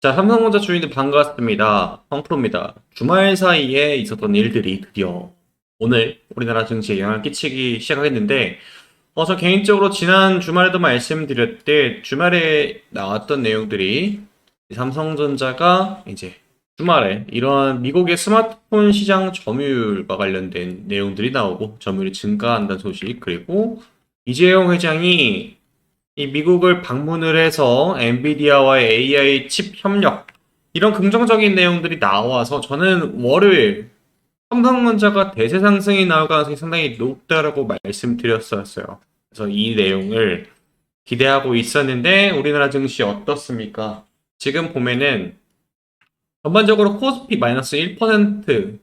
자, 삼성전자 주인들 반갑습니다. 황프로입니다. 주말 사이에 있었던 일들이 드디어 오늘 우리나라 증시에 영향을 끼치기 시작하겠는데, 저 개인적으로 지난 주말에도 말씀드렸듯 주말에 나왔던 내용들이 삼성전자가 이제 주말에 이런 미국의 스마트폰 시장 점유율과 관련된 내용들이 나오고 점유율이 증가한다는 소식, 그리고 이재용 회장이 이 미국을 방문을 해서 엔비디아와의 AI 칩 협력 이런 긍정적인 내용들이 나와서 저는 월요일 삼성전자가 대세 상승이 나올 가능성이 상당히 높다라고 말씀드렸었어요. 그래서 이 내용을 기대하고 있었는데 우리나라 증시 어떻습니까? 지금 보면은 전반적으로 코스피 마이너스 1%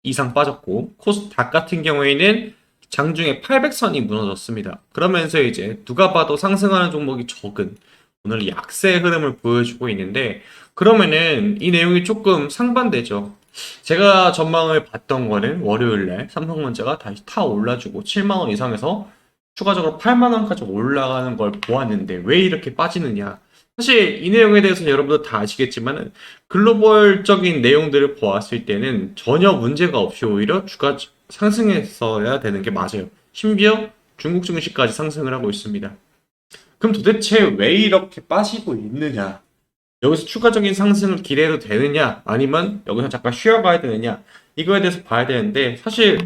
이상 빠졌고 코스닥 같은 경우에는 장중에 800선이 무너졌습니다. 그러면서 이제 누가 봐도 상승하는 종목이 적은 오늘 약세 흐름을 보여주고 있는데, 그러면은 이 내용이 조금 상반되죠. 제가 전망을 봤던 거는 월요일날 삼성전자가 다시 타 올라주고 7만 원 이상에서 추가적으로 8만 원까지 올라가는 걸 보았는데 왜 이렇게 빠지느냐? 사실 이 내용에 대해서는 여러분들 다 아시겠지만 글로벌적인 내용들을 보았을 때는 전혀 문제가 없이 오히려 주가 상승했어야 되는 게 맞아요. 심지어 중국 증시까지 상승을 하고 있습니다. 그럼 도대체 왜 이렇게 빠지고 있느냐? 여기서 추가적인 상승을 기대해도 되느냐? 아니면 여기서 잠깐 쉬어가야 되느냐? 이거에 대해서 봐야 되는데 사실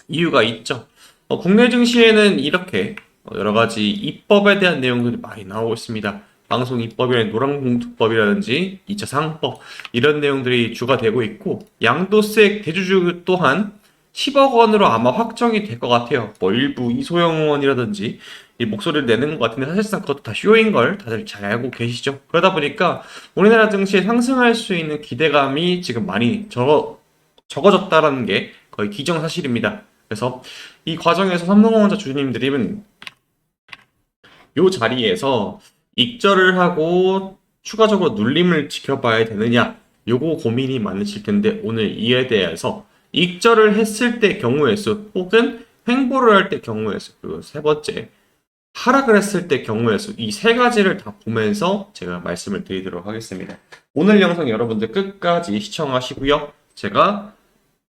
이유가 있죠. 국내 증시에는 이렇게 여러 가지 입법에 대한 내용들이 많이 나오고 있습니다. 방송 입법이라는 노란봉투법이라든지 2차 상법 이런 내용들이 주가 되고 있고, 양도세 대주주 또한 10억 원으로 아마 확정이 될 것 같아요. 뭐 일부 이소영 의원이라든지 이 목소리를 내는 것 같은데 사실상 그것도 다 쇼인 걸 다들 잘 알고 계시죠. 그러다 보니까 우리나라 증시에 상승할 수 있는 기대감이 지금 많이 적어졌다라는 게 거의 기정사실입니다. 그래서 이 과정에서 삼성전자 주주님들은 이 자리에서 익절을 하고 추가적으로 눌림을 지켜봐야 되느냐, 요거 고민이 많으실 텐데 오늘 이에 대해서 익절을 했을 때 경우의 수 혹은 횡보를 할 때 경우의 수, 그리고 세 번째 하락을 했을 때 경우의 수, 이 세 가지를 다 보면서 제가 말씀을 드리도록 하겠습니다. 오늘 영상 여러분들 끝까지 시청하시고요. 제가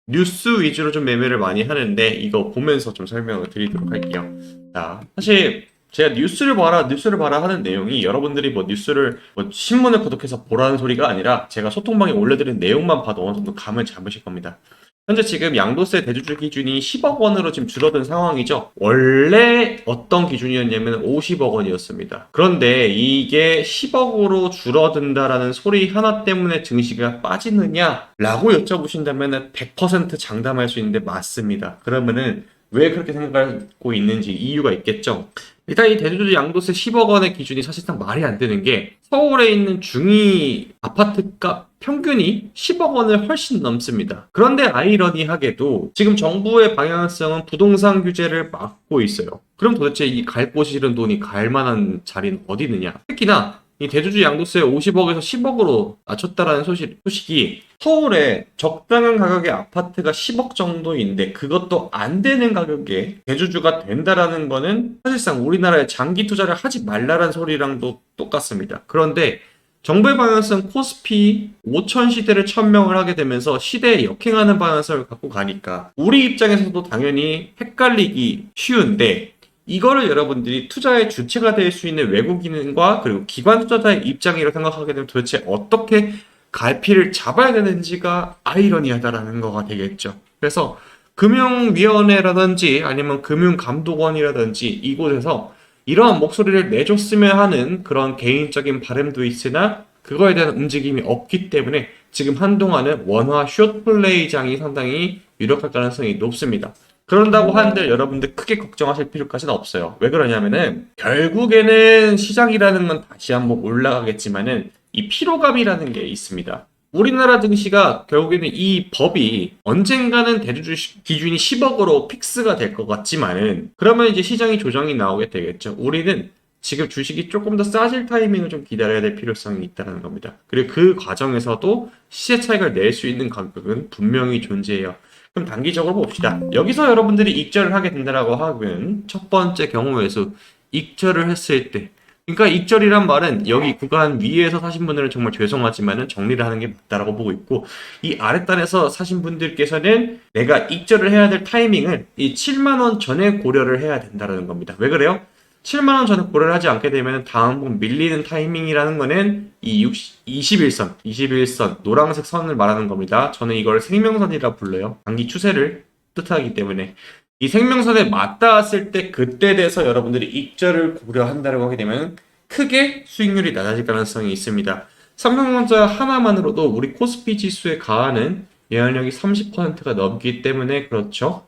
뉴스 위주로 좀 매매를 많이 하는데 이거 보면서 좀 설명을 드리도록 할게요. 자, 사실 제가 뉴스를 봐라 하는 내용이 여러분들이 뭐 뉴스를 뭐 신문을 구독해서 보라는 소리가 아니라 제가 소통방에 올려드린 내용만 봐도 어느 정도 감을 잡으실 겁니다. 현재 지금 양도세 대주주 기준이 10억 원으로 지금 줄어든 상황이죠. 원래 어떤 기준이었냐면 50억 원이었습니다. 그런데 이게 10억으로 줄어든다라는 소리 하나 때문에 증시가 빠지느냐라고 여쭤보신다면 100% 장담할 수 있는데 맞습니다. 그러면은 왜 그렇게 생각하고 있는지 이유가 있겠죠. 일단 이 대주주 양도세 10억 원의 기준이 사실상 말이 안 되는 게, 서울에 있는 중위 아파트값 평균이 10억 원을 훨씬 넘습니다. 그런데 아이러니하게도 지금 정부의 방향성은 부동산 규제를 막고 있어요. 그럼 도대체 이 갈 곳이 잃은 돈이 갈 만한 자리는 어디 있느냐? 특히나 이 대주주 양도세 50억에서 10억으로 낮췄다라는 소식이 서울에 적당한 가격의 아파트가 10억 정도인데 그것도 안 되는 가격에 대주주가 된다라는 거는 사실상 우리나라에 장기 투자를 하지 말라는 소리랑도 똑같습니다. 그런데 정부의 방향성 코스피 5천 시대를 천명을 하게 되면서 시대에 역행하는 방향성을 갖고 가니까 우리 입장에서도 당연히 헷갈리기 쉬운데, 이거를 여러분들이 투자의 주체가 될 수 있는 외국인과 그리고 기관 투자자의 입장이라고 생각하게 되면 도대체 어떻게 갈피를 잡아야 되는지가 아이러니하다라는 거가 되겠죠. 그래서 금융위원회라든지 아니면 금융감독원이라든지 이곳에서 이러한 목소리를 내줬으면 하는 그런 개인적인 바람도 있으나 그거에 대한 움직임이 없기 때문에 지금 한동안은 원화 숏플레이장이 상당히 유력할 가능성이 높습니다. 그런다고 한들 여러분들 크게 걱정하실 필요까지는 없어요. 왜 그러냐면은 결국에는 시장이라는 건 다시 한번 올라가겠지만은 이 피로감이라는 게 있습니다. 우리나라 증시가 결국에는 이 법이 언젠가는 대주주 기준이 10억으로 픽스가 될 것 같지만은 그러면 이제 시장이 조정이 나오게 되겠죠. 우리는 지금 주식이 조금 더 싸질 타이밍을 좀 기다려야 될 필요성이 있다는 겁니다. 그리고 그 과정에서도 시세 차익을 낼 수 있는 가격은 분명히 존재해요. 그럼 단기적으로 봅시다. 여기서 여러분들이 익절을 하게 된다고 하면 첫 번째 경우의 수, 익절을 했을 때 그러니까 익절이란 말은 여기 구간 위에서 사신 분들은 정말 죄송하지만은 정리를 하는 게 맞다라고 보고 있고, 이 아랫단에서 사신 분들께서는 내가 익절을 해야 될 타이밍을 이 7만 원 전에 고려를 해야 된다는 겁니다. 왜 그래요? 7만 원 전에 고려를 하지 않게 되면 다음 밀리는 타이밍이라는 거는 이 21선 노란색 선을 말하는 겁니다. 저는 이걸 생명선이라 불러요. 단기 추세를 뜻하기 때문에 이 생명선에 맞닿았을 때 그때 돼서 여러분들이 익절을 고려한다고 하게 되면 크게 수익률이 낮아질 가능성이 있습니다. 삼성전자 하나만으로도 우리 코스피 지수에 가하는 영향력이 30%가 넘기 때문에 그렇죠.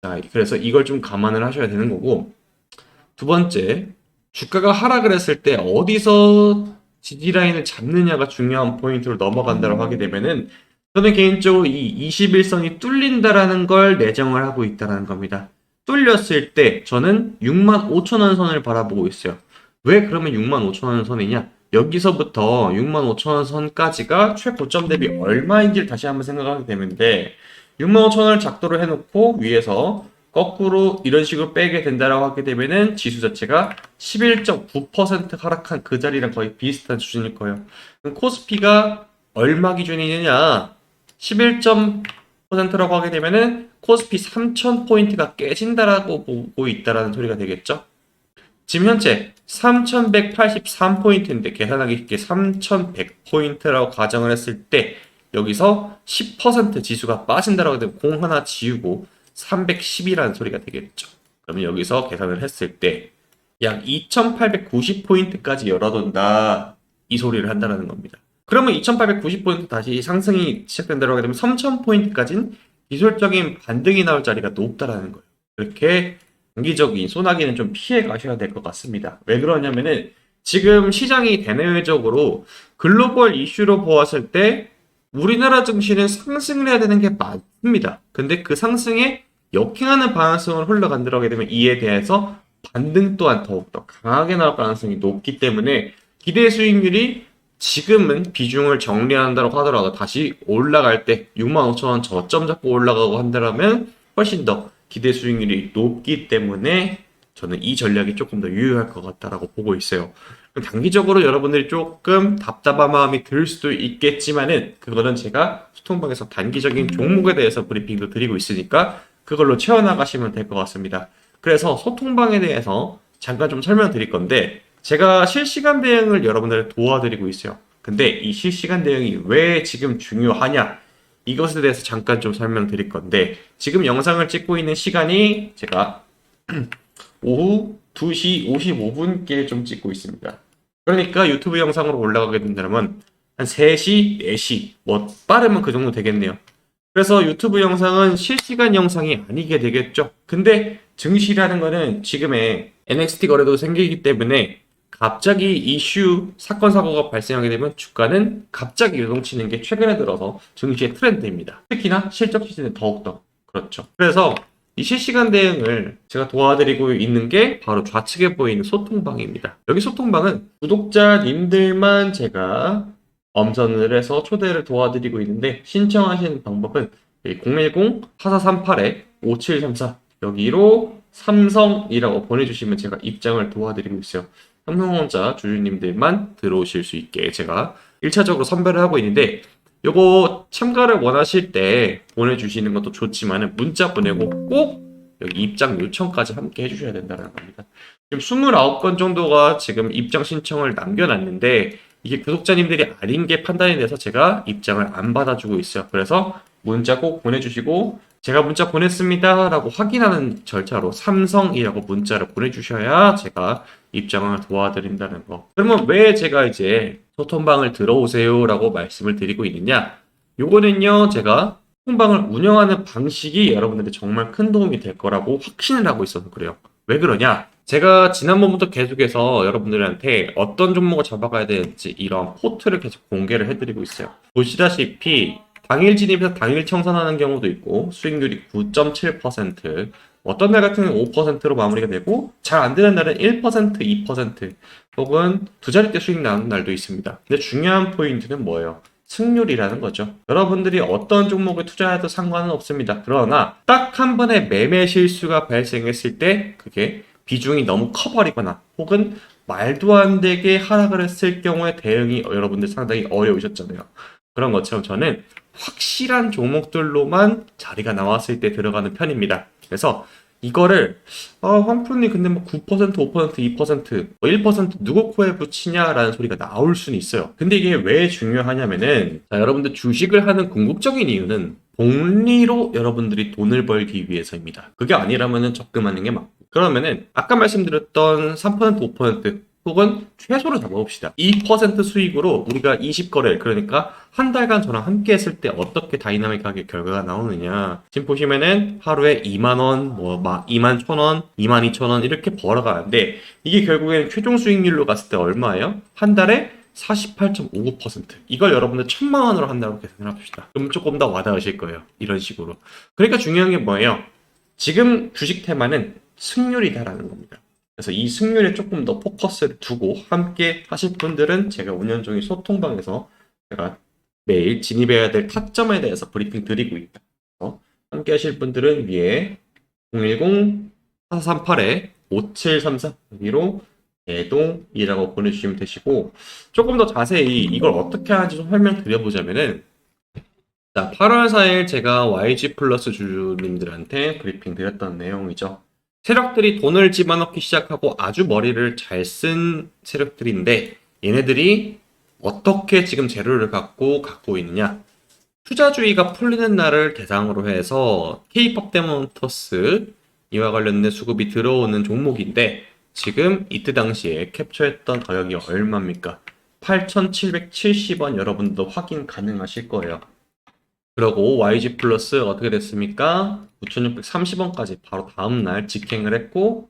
자, 그래서 이걸 좀 감안을 하셔야 되는 거고, 두 번째, 주가가 하락을 했을 때 어디서 지지라인을 잡느냐가 중요한 포인트로 넘어간다고 하게 되면은, 저는 개인적으로 이 21선이 뚫린다라는 걸 내정을 하고 있다는 겁니다. 뚫렸을 때 저는 65,000원 선을 바라보고 있어요. 왜 그러면 65,000원 선이냐? 여기서부터 65,000원 선까지가 최고점 대비 얼마인지를 다시 한번 생각하게 되는데, 65,000원을 작도를 해놓고 위에서 거꾸로 이런 식으로 빼게 된다라고 하게 되면은 지수 자체가 11.9% 하락한 그 자리랑 거의 비슷한 수준일 거예요. 그럼 코스피가 얼마 기준이느냐? 11%라고 하게 되면은 코스피 3,000포인트가 깨진다라고 보고 있다라는 소리가 되겠죠? 지금 현재 3,183포인트인데 계산하기 쉽게 3,100포인트라고 가정을 했을 때 여기서 10% 지수가 빠진다라고 되면 공 하나 지우고 310이라는 소리가 되겠죠. 그러면 여기서 계산을 했을 때 약 2,890포인트까지 열어둔다. 이 소리를 한다는 겁니다. 그러면 2,890포인트 다시 상승이 시작된다고 하게 되면 3,000포인트까지는 기술적인 반등이 나올 자리가 높다라는 거예요. 그렇게 단기적인 소나기는 좀 피해 가셔야 될 것 같습니다. 왜 그러냐면은 지금 시장이 대내외적으로 글로벌 이슈로 보았을 때 우리나라 증시는 상승을 해야 되는 게 맞습니다. 근데 그 상승에 역행하는 방향성을 흘러간다고 하게 되면 이에 대해서 반등 또한 더욱더 강하게 나올 가능성이 높기 때문에 기대 수익률이 지금은 비중을 정리한다고 하더라도 다시 올라갈 때 65,000원 저점 잡고 올라가고 한다면 훨씬 더 기대 수익률이 높기 때문에 저는 이 전략이 조금 더 유효할 것 같다라고 보고 있어요. 단기적으로 여러분들이 조금 답답한 마음이 들 수도 있겠지만은 그거는 제가 소통방에서 단기적인 종목에 대해서 브리핑도 드리고 있으니까 그걸로 채워나가시면 될 것 같습니다. 그래서 소통방에 대해서 잠깐 좀 설명드릴 건데 제가 실시간 대응을 여러분들 도와드리고 있어요. 근데 이 실시간 대응이 왜 지금 중요하냐? 이것에 대해서 잠깐 좀 설명드릴 건데 지금 영상을 찍고 있는 시간이 제가 오후 2시 55분께 좀 찍고 있습니다. 그러니까 유튜브 영상으로 올라가게 된다면 한 3시, 4시, 뭐 빠르면 그 정도 되겠네요. 그래서 유튜브 영상은 실시간 영상이 아니게 되겠죠. 근데 증시라는 거는 지금의 NXT 거래도 생기기 때문에 갑자기 이슈, 사건, 사고가 발생하게 되면 주가는 갑자기 요동치는 게 최근에 들어서 증시의 트렌드입니다. 특히나 실적 시즌에 더욱더 그렇죠. 그래서 이 실시간 대응을 제가 도와드리고 있는 게 바로 좌측에 보이는 소통방입니다. 여기 소통방은 구독자님들만 제가 엄선을 해서 초대를 도와드리고 있는데 신청하시는 방법은 010-4438-5734 여기로 삼성이라고 보내주시면 제가 입장을 도와드리고 있어요. 삼성전자 주주님들만 들어오실 수 있게 제가 1차적으로 선별을 하고 있는데 요거 참가를 원하실 때 보내주시는 것도 좋지만 문자 보내고 꼭 여기 입장 요청까지 함께 해주셔야 된다는 겁니다. 지금 29건 정도가 지금 입장 신청을 남겨놨는데 이게 구독자님들이 아닌 게 판단이 돼서 제가 입장을 안 받아주고 있어요. 그래서 문자 꼭 보내주시고 제가 문자 보냈습니다 라고 확인하는 절차로 삼성이라고 문자를 보내주셔야 제가 입장을 도와드린다는 거. 그러면 왜 제가 이제 소통방을 들어오세요 라고 말씀을 드리고 있느냐? 요거는요 제가 소통방을 운영하는 방식이 여러분들한테 정말 큰 도움이 될 거라고 확신을 하고 있어서 그래요. 왜 그러냐? 제가 지난번부터 계속해서 여러분들한테 어떤 종목을 잡아가야 되는지 이런 포트를 계속 공개를 해드리고 있어요. 보시다시피 당일 진입해서 당일 청산하는 경우도 있고 수익률이 9.7%, 어떤 날 같은 경우는 5%로 마무리가 되고 잘 안 되는 날은 1%, 2% 혹은 두 자릿대 수익 나는 날도 있습니다. 근데 중요한 포인트는 뭐예요? 승률이라는 거죠. 여러분들이 어떤 종목에 투자해도 상관은 없습니다. 그러나 딱 한 번의 매매 실수가 발생했을 때 그게 비중이 너무 커버리거나 혹은 말도 안 되게 하락을 했을 경우에 대응이 여러분들 상당히 어려우셨잖아요. 그런 것처럼 저는 확실한 종목들로만 자리가 나왔을 때 들어가는 편입니다. 그래서 이거를 황프로님 근데 뭐 9%, 5%, 2%, 뭐 1% 누구 코에 붙이냐라는 소리가 나올 수는 있어요. 근데 이게 왜 중요하냐면은 자, 여러분들 주식을 하는 궁극적인 이유는 복리로 여러분들이 돈을 벌기 위해서입니다. 그게 아니라면은 적금하는 게 맞고. 그러면은 아까 말씀드렸던 3%, 5% 혹은 최소로 잡아봅시다. 2% 수익으로 우리가 20거래, 그러니까 한 달간 저랑 함께 했을 때 어떻게 다이나믹하게 결과가 나오느냐. 지금 보시면은 하루에 2만원, 뭐, 막 2만 1,000원, 2만 2천원 이렇게 벌어가는데 이게 결국에는 최종 수익률로 갔을 때 얼마예요? 한 달에 48.59%. 이걸 여러분들 1,000만 원으로 한다고 계산을 합시다. 그럼 조금 더 와닿으실 거예요. 이런 식으로. 그러니까 중요한 게 뭐예요? 지금 주식 테마는 승률이다라는 겁니다. 그래서 이 승률에 조금 더 포커스를 두고 함께 하실 분들은 제가 운영중인 소통방에서 제가 매일 진입해야 될 타점에 대해서 브리핑 드리고 있다. 함께 하실 분들은 위에 010-4438-5734 여기로 대동이라고 보내주시면 되시고 조금 더 자세히 이걸 어떻게 하는지 좀 설명드려보자면은 자, 8월 4일 제가 YG 플러스 주주님들한테 브리핑 드렸던 내용이죠. 세력들이 돈을 집어넣기 시작하고 아주 머리를 잘 쓴 세력들인데 얘네들이 어떻게 지금 재료를 갖고 있느냐. 투자주의가 풀리는 날을 대상으로 해서 K-팝 데모터스 이와 관련된 수급이 들어오는 종목인데 지금 이때 당시에 캡처했던 가격이 얼마입니까? 8,770원 여러분도 확인 가능하실 거예요. 그리고 YG 플러스 어떻게 됐습니까? 9,630원까지 바로 다음날 직행을 했고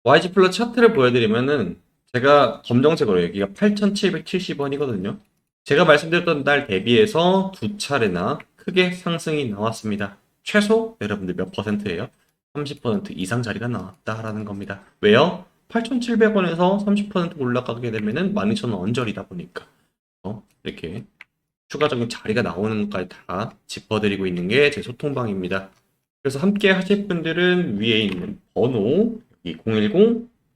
YG 플러스 차트를 보여드리면은 제가 검정색으로 여기가 8,770원이거든요. 제가 말씀드렸던 날 대비해서 두 차례나 크게 상승이 나왔습니다. 최소 여러분들 몇 퍼센트예요? 30% 이상 자리가 나왔다라는 겁니다. 왜요? 8,700원에서 30% 올라가게 되면은 12,000원 언저리다 보니까 이렇게 추가적인 자리가 나오는 것까지 다 짚어드리고 있는 게 제 소통방입니다. 그래서 함께 하실 분들은 위에 있는 번호 여기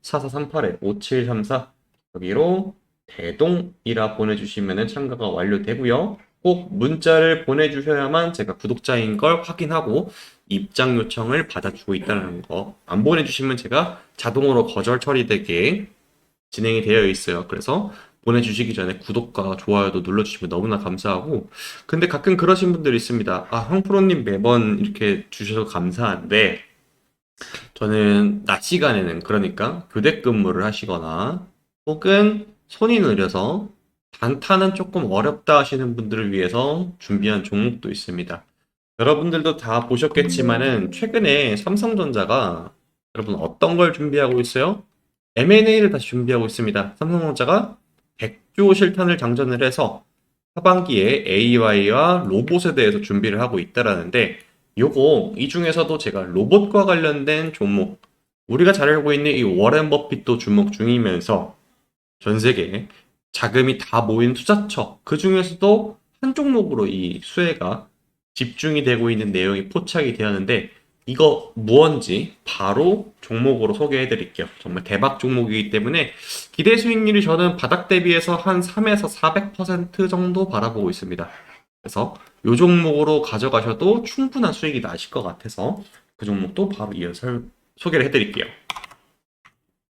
010-4438-5734 여기로 대동이라 보내주시면 참가가 완료되고요. 꼭 문자를 보내주셔야만 제가 구독자인 걸 확인하고 입장 요청을 받아주고 있다는 거. 안 보내주시면 제가 자동으로 거절 처리되게 진행이 되어 있어요. 그래서 보내주시기 전에 구독과 좋아요도 눌러주시면 너무나 감사하고 근데 가끔 그러신 분들이 있습니다. 황프로님 매번 이렇게 주셔서 감사한데 저는 낮 시간에는 그러니까 교대 근무를 하시거나 혹은 손이 느려서 단타는 조금 어렵다 하시는 분들을 위해서 준비한 종목도 있습니다. 여러분들도 다 보셨겠지만은 최근에 삼성전자가 여러분 어떤 걸 준비하고 있어요? M&A를 다시 준비하고 있습니다. 삼성전자가 100조 실탄을 장전을 해서 하반기에 AI와 로봇에 대해서 준비를 하고 있다라는데 요거 이 중에서도 제가 로봇과 관련된 종목 우리가 잘 알고 있는 이 워렌 버핏도 주목 중이면서 전 세계 자금이 다 모인 투자처 그 중에서도 한 종목으로 이 수혜가 집중이 되고 있는 내용이 포착이 되었는데 이거 무언지 바로 종목으로 소개해 드릴게요. 정말 대박 종목이기 때문에 기대 수익률이 저는 바닥 대비해서 한 3에서 400% 정도 바라보고 있습니다. 그래서 이 종목으로 가져가셔도 충분한 수익이 나실 것 같아서 그 종목도 바로 이어서 소개를 해드릴게요.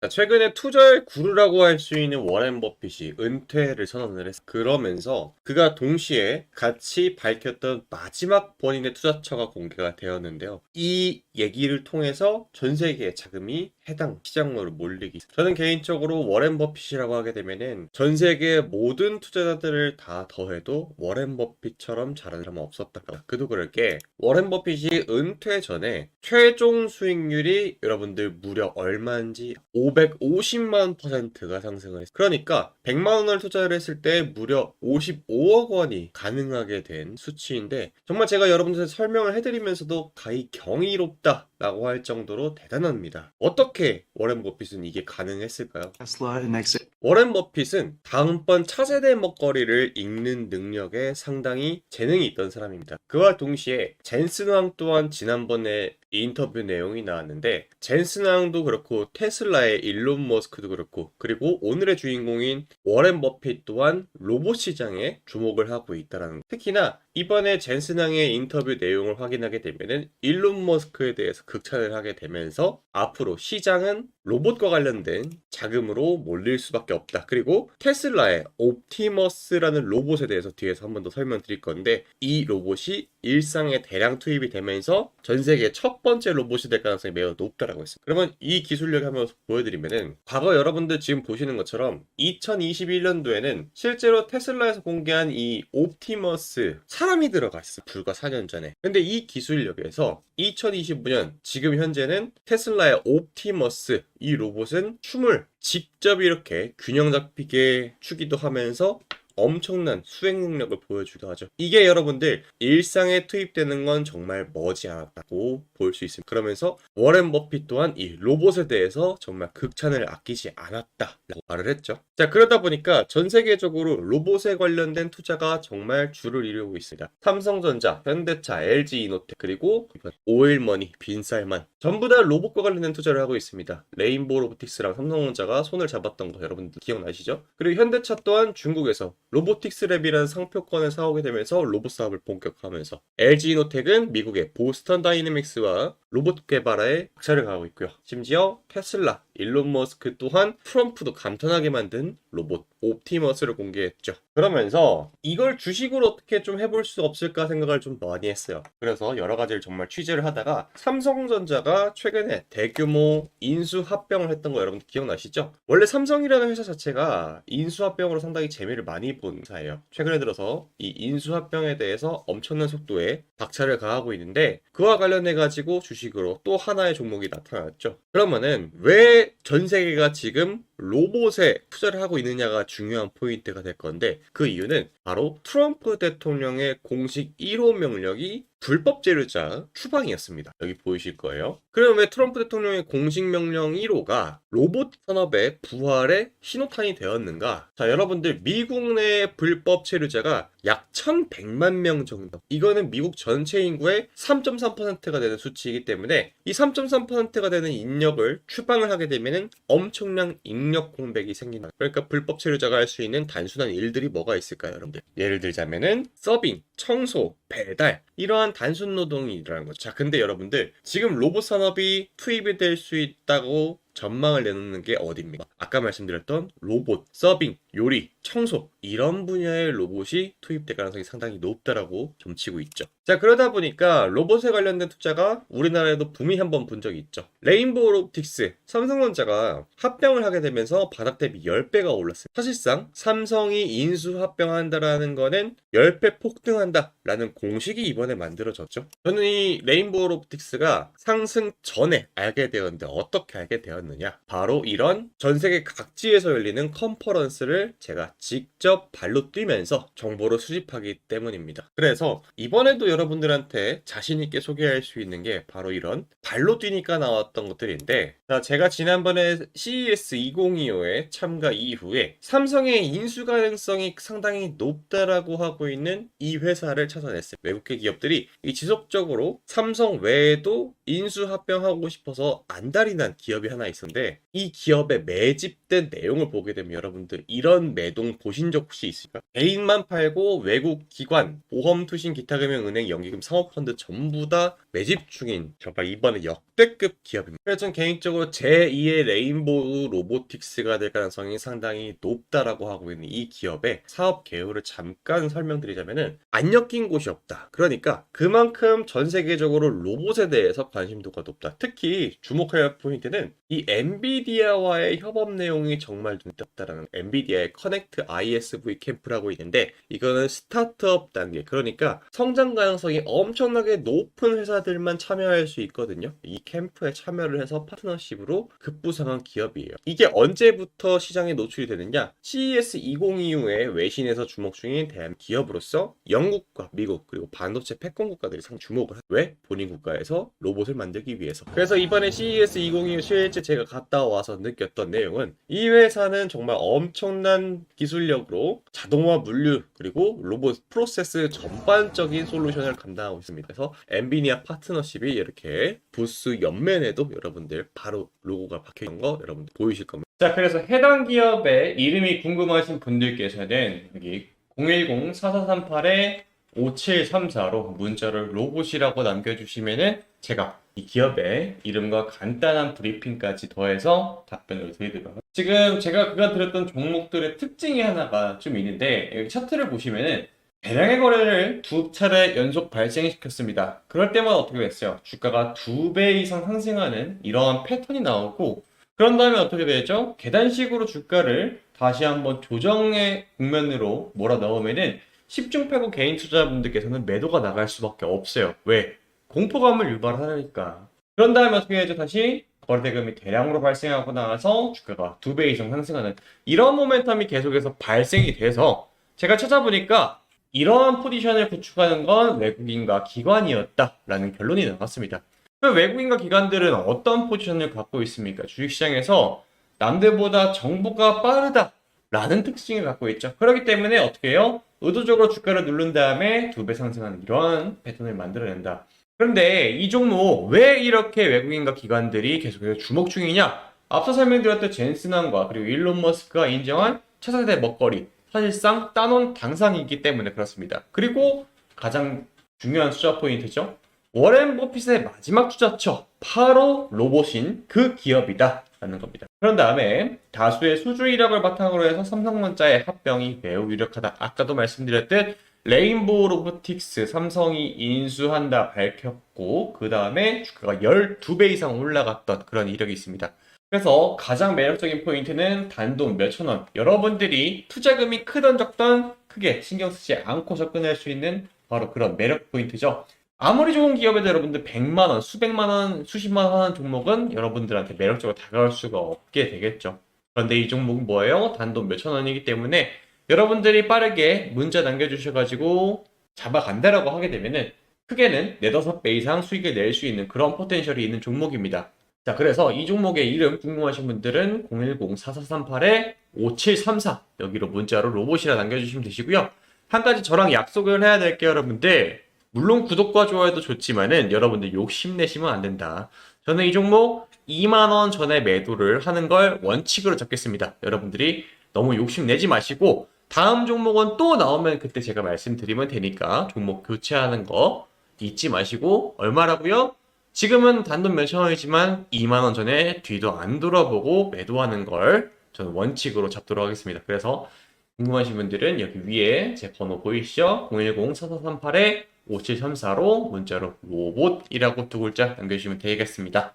자, 최근에 투자의 구루라고 할 수 있는 워렌 버핏이 은퇴를 선언을 했어요. 그러면서 그가 동시에 같이 밝혔던 마지막 본인의 투자처가 공개가 되었는데요. 이 얘기를 통해서 전 세계의 자금이 해당 시장으로 몰리기. 저는 개인적으로 워렌 버핏이라고 하게 되면은 전 세계 모든 투자자들을 다 더해도 워렌 버핏처럼 잘하는 사람은 없었다. 그도 그럴 게 워렌 버핏이 은퇴 전에 최종 수익률이 여러분들 무려 얼마인지 550만%가 상승을 했어요. 그러니까 100만 원을 투자를 했을 때 무려 55억 원이 가능하게 된 수치인데, 정말 제가 여러분들한테 설명을 해드리면서도 가히 경이롭다 라고 할 정도로 대단합니다. 어떻게 워렌 버핏은 이게 가능했을까요? Tesla and exit. 워렌 버핏은 다음번 차세대 먹거리를 읽는 능력에 상당히 재능이 있던 사람입니다. 그와 동시에 젠슨 왕 또한 지난번에 인터뷰 내용이 나왔는데, 젠슨 왕도 그렇고 테슬라의 일론 머스크도 그렇고, 그리고 오늘의 주인공인 워렌 버핏 또한 로봇 시장에 주목을 하고 있다라는 거. 특히나 이번에 젠슨 왕의 인터뷰 내용을 확인하게 되면은 일론 머스크에 대해서 극찬을 하게 되면서 앞으로 시장은 로봇과 관련된 자금으로 몰릴 수밖에 없다. 그리고 테슬라의 옵티머스라는 로봇에 대해서 뒤에서 한 번 더 설명드릴 건데, 이 로봇이 일상에 대량 투입이 되면서 전 세계 첫 번째 로봇이 될 가능성이 매우 높다라고 했습니다. 그러면 이 기술력 한번 보여드리면은, 과거 여러분들 지금 보시는 것처럼 2021년도에는 실제로 테슬라에서 공개한 이 옵티머스 사람이 들어가 있어, 불과 4년 전에. 근데 이 기술력에서 2025년 지금 현재는 테슬라의 옵티머스 이 로봇은 춤을 직접 이렇게 균형 잡히게 추기도 하면서 엄청난 수행 능력을 보여주기도 하죠. 이게 여러분들 일상에 투입되는 건 정말 머지않았다고 볼 수 있습니다. 그러면서 워렌 버핏 또한 이 로봇에 대해서 정말 극찬을 아끼지 않았다라고 말을 했죠. 자, 그러다 보니까 전 세계적으로 로봇에 관련된 투자가 정말 줄을 이루고 있습니다. 삼성전자, 현대차, LG이노텍, 그리고 오일머니, 빈쌀만 전부 다 로봇과 관련된 투자를 하고 있습니다. 레인보우 로보틱스랑 삼성전자가 손을 잡았던 거 여러분들 기억나시죠? 그리고 현대차 또한 중국에서 로보틱스랩이라는 상표권을 사오게 되면서 로봇 사업을 본격화하면서, LG이노텍은 미국의 보스턴 다이내믹스와 로봇 개발에 박차를 가하고 있고요. 심지어 테슬라, 일론 머스크 또한 트럼프도 감탄하게 만든 로봇 옵티머스를 공개했죠. 그러면서 이걸 주식으로 어떻게 좀 해볼 수 없을까 생각을 좀 많이 했어요. 그래서 여러 가지를 정말 취재를 하다가 삼성전자가 최근에 대규모 인수합병을 했던 거 여러분들 기억나시죠? 원래 삼성이라는 회사 자체가 인수합병으로 상당히 재미를 많이 본 회사예요. 최근에 들어서 이 인수합병에 대해서 엄청난 속도에 박차를 가하고 있는데, 그와 관련해 가지고 주식으로 또 하나의 종목이 나타났죠. 그러면은 왜 전 세계가 지금 로봇에 투자를 하고 있느냐가 중요한 포인트가 될 건데, 그 이유는 바로 트럼프 대통령의 공식 1호 명령이 불법 재료자 추방이었습니다. 여기 보이실 거예요. 그럼 왜 트럼프 대통령의 공식 명령 1호가 로봇 산업의 부활의 신호탄이 되었는가? 자, 여러분들 미국 내 불법 체류자가 약 1100만 명 정도. 이거는 미국 전체 인구의 3.3%가 되는 수치이기 때문에 이 3.3%가 되는 인력을 추방을 하게 되면은 엄청난 인력 공백이 생긴다. 그러니까 불법 체류자가 할 수 있는 단순한 일들이 뭐가 있을까요, 여러분들? 예를 들자면은 서빙, 청소, 배달, 이러한 단순 노동이 일어나는 거죠. 자, 근데 여러분들 지금 로봇 산업이 투입이 될 수 있다고 전망을 내놓는 게 어디입니까? 아까 말씀드렸던 로봇, 서빙, 요리, 청소, 이런 분야의 로봇이 투입될 가능성이 상당히 높다라고 점치고 있죠. 자, 그러다 보니까 로봇에 관련된 투자가 우리나라에도 붐이 한번 본 적이 있죠. 레인보우 로보틱스, 삼성전자가 합병을 하게 되면서 바닥 대비 10배가 올랐어요. 사실상 삼성이 인수 합병한다라는 거는 10배 폭등한다라는 공식이 이번에 만들어졌죠. 저는 이 레인보우 로보틱스가 상승 전에 알게 되었는데, 어떻게 알게 되었느냐? 바로 이런 전 세계 각지에서 열리는 컨퍼런스를 제가 직접 발로 뛰면서 정보를 수집하기 때문입니다. 그래서 이번에도 여러분들한테 자신있게 소개할 수 있는 게 바로 이런 발로 뛰니까 나왔던 것들인데, 자, 제가 지난번에 CES 2025에 참가 이후에 삼성의 인수 가능성이 상당히 높다라고 하고 있는 이 회사를 찾아냈어요. 외국계 기업들이 이 지속적으로 삼성 외에도 인수 합병하고 싶어서 안달이 난 기업이 하나 있었는데, 이 기업에 매집된 내용을 보게 되면 여러분들 이런 매동 보신 적 혹시 있습니까? 개인만 팔고 외국 기관, 보험, 투신, 기타 금융, 은행, 연기금, 사모펀드 전부 다 매집 중인 정말 이번에 역대급 기업입니다. 그래서 저는 개인적으로 제2의 레인보우 로보틱스가 될 가능성이 상당히 높다라고 하고 있는 이 기업의 사업 개요를 잠깐 설명드리자면은, 안 엮인 곳이 없다. 그러니까 그만큼 전 세계적으로 로봇에 대해서 관심도가 높다. 특히 주목할 포인트는 이 엔비디아와의 협업 내용이 정말 눈에 띄었다라는. 엔비디아 위에 커넥트 ISV 캠프라고 있는데 이거는 스타트업 단계, 그러니까 성장 가능성이 엄청나게 높은 회사들만 참여할 수 있거든요. 이 캠프에 참여를 해서 파트너십으로 급부상한 기업이에요. 이게 언제부터 시장에 노출이 되느냐? CES 2025에 외신에서 주목 중인 대한 기업으로서 영국과 미국 그리고 반도체 패권 국가들이 상 주목을 왜? 본인 국가에서 로봇을 만들기 위해서. 그래서 이번에 CES 2025 실제 제가 갔다 와서 느꼈던 내용은 이 회사는 정말 엄청난 기술력으로 자동화 물류 그리고 로봇 프로세스 전반적인 솔루션을 감당하고 있습니다. 그래서 엔비디아 파트너십이 이렇게 부스 옆면에도 여러분들 바로 로고가 박혀 있는 거 여러분들 보이실 겁니다. 자, 그래서 해당 기업의 이름이 궁금하신 분들께서는 여기 010-4438-5734로 문자를 로봇이라고 남겨주시면은 제가 이 기업의 이름과 간단한 브리핑까지 더해서 답변을 드리도록 하겠습니다. 지금 제가 그간 드렸던 종목들의 특징이 하나가 좀 있는데 여기 차트를 보시면은 대량의 거래를 두 차례 연속 발생시켰습니다. 그럴 때마다 어떻게 됐어요? 주가가 2배 이상 상승하는 이러한 패턴이 나오고 그런 다음에 어떻게 되죠? 계단식으로 주가를 다시 한번 조정의 국면으로 몰아넣으면은 10중 8구 개인 투자자분들께서는 매도가 나갈 수밖에 없어요. 왜? 공포감을 유발하니까. 그런 다음에 어떻게 되죠? 다시 거래대금이 대량으로 발생하고 나서 주가가 2배 이상 상승하는 이런 모멘텀이 계속해서 발생이 돼서 제가 찾아보니까 이러한 포지션을 구축하는 건 외국인과 기관이었다라는 결론이 나왔습니다. 외국인과 기관들은 어떤 포지션을 갖고 있습니까? 주식시장에서 남들보다 정보가 빠르다라는 특징을 갖고 있죠. 그렇기 때문에 어떻게 해요? 의도적으로 주가를 누른 다음에 2배 상승하는 이런 패턴을 만들어낸다. 그런데 이 종목 왜 이렇게 외국인과 기관들이 계속해서 주목 중이냐? 앞서 설명드렸던 젠슨왕과 그리고 일론 머스크가 인정한 차세대 먹거리, 사실상 따놓은 당상이기 때문에 그렇습니다. 그리고 가장 중요한 투자 포인트죠. 워렌 버핏의 마지막 투자처 바로 로봇인 그 기업이다 라는 겁니다. 그런 다음에 다수의 수주 이력을 바탕으로 해서 삼성전자의 합병이 매우 유력하다. 아까도 말씀드렸듯 레인보우 로보틱스 삼성이 인수한다 밝혔고 그 다음에 주가가 12배 이상 올라갔던 그런 이력이 있습니다. 그래서 가장 매력적인 포인트는 단돈 몇천 원, 여러분들이 투자금이 크던 적던 크게 신경 쓰지 않고 접근할 수 있는 바로 그런 매력 포인트죠. 아무리 좋은 기업에도 여러분들 100만 원, 수백만 원, 수십만 원 하는 종목은 여러분들한테 매력적으로 다가올 수가 없게 되겠죠. 그런데 이 종목은 뭐예요? 단돈 몇천 원이기 때문에 여러분들이 빠르게 문자 남겨주셔가지고 잡아간다라고 하게 되면은 크게는 4-5배 이상 수익을 낼 수 있는 그런 포텐셜이 있는 종목입니다. 자, 그래서 이 종목의 이름 궁금하신 분들은 010-4438-5734 여기로 문자로 로봇이라 남겨주시면 되시고요. 한 가지 저랑 약속을 해야 될 게 여러분들 물론 구독과 좋아요도 좋지만은 여러분들 욕심내시면 안 된다. 저는 이 종목 2만원 전에 매도를 하는 걸 원칙으로 잡겠습니다. 여러분들이 너무 욕심내지 마시고 다음 종목은 또 나오면 그때 제가 말씀드리면 되니까 종목 교체하는 거 잊지 마시고 얼마라고요? 지금은 단돈 몇천 원이지만 2만원 전에 뒤도 안 돌아보고 매도하는 걸 저는 원칙으로 잡도록 하겠습니다. 그래서 궁금하신 분들은 여기 위에 제 번호 보이시죠? 010-4438-5734로 문자로 로봇이라고 두 글자 남겨주시면 되겠습니다.